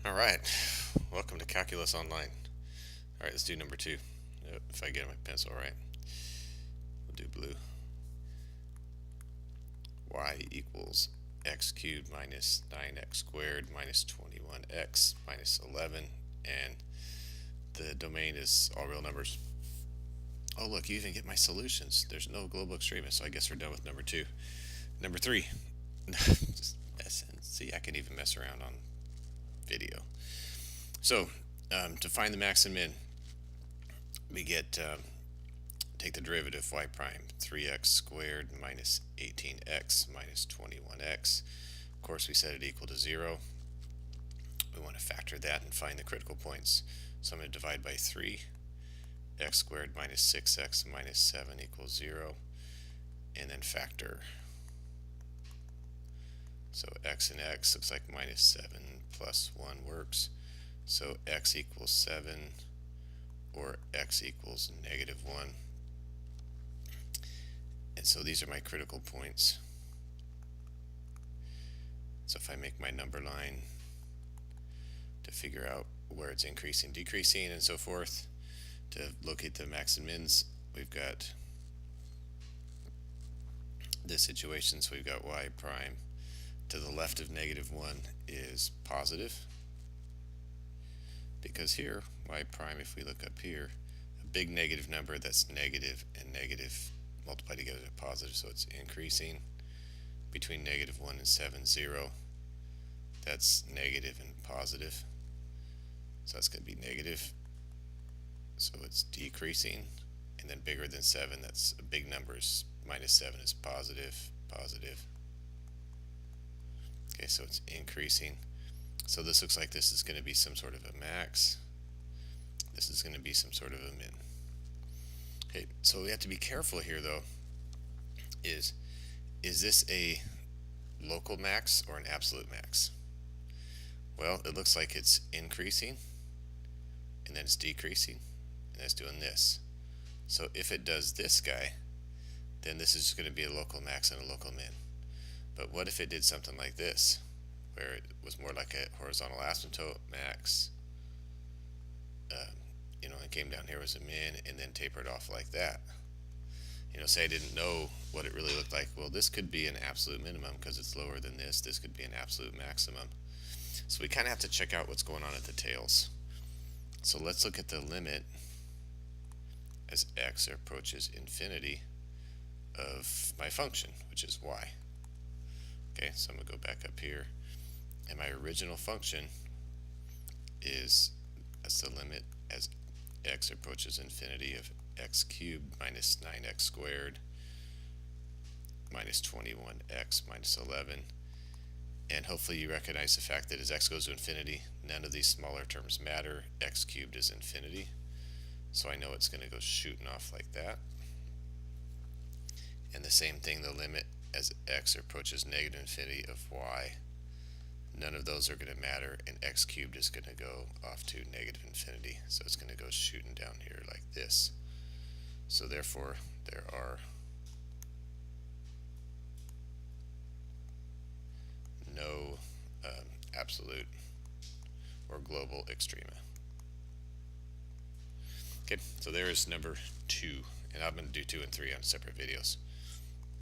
All right, welcome to Calculus Online. All right, let's do number two. If I get my pencil right, we'll do blue. Y equals x cubed minus 9x squared minus 21x minus 11, and the domain is all real numbers. Oh, look, you even get my solutions. There's no global extremist, so I guess we're done with number two. Number three, just messing. See, I can even mess around on video. So, to find the max and min, we get take the derivative of y prime, 3x squared minus 18x minus 21x. Of course, we set it equal to 0. We want to factor that and find the critical points. So I'm going to divide by 3. X squared minus 6x minus 7 equals 0. And then factor. So x and x looks like minus 7 plus 1 works. So x equals 7 or x equals negative 1. And so these are my critical points. So if I make my number line to figure out where it's increasing, decreasing, and so forth, to locate the max and mins, we've got this situation. So we've got y prime to the left of negative 1 is positive, because here y prime, if we look up here, a big negative number that's negative and negative multiplied together to positive, so it's increasing. Between negative 1 and 7, 0, that's negative and positive, so that's going to be negative. So it's decreasing, and then bigger than 7, that's a big number, is minus 7 is positive, positive. Okay, so it's increasing. So this looks like this is going to be some sort of a max. This is going to be some sort of a min. Okay, so we have to be careful here though. Is this a local max or an absolute max? Well, it looks like it's increasing, and then it's decreasing, and it's doing this. So if it does this guy, then this is going to be a local max and a local min. But what if it did something like this, where it was more like a horizontal asymptote max, and came down here was a min, and then tapered off like that? Say I didn't know what it really looked like. Well, this could be an absolute minimum because it's lower than this. This could be an absolute maximum. So we kind of have to check out what's going on at the tails. So let's look at the limit as x approaches infinity of my function, which is y. Okay, so I'm going to go back up here, and my original function is, that's the limit as x approaches infinity of x cubed minus 9x squared minus 21x minus 11. And hopefully you recognize the fact that as x goes to infinity, none of these smaller terms matter. X cubed is infinity, so I know it's going to go shooting off like that. And the same thing, the limit as x approaches negative infinity of y, none of those are going to matter, and x cubed is going to go off to negative infinity, so it's going to go shooting down here like this. So therefore there are no absolute or global extrema. Okay, so there is number two, and I'm going to do 2 and 3 on separate videos.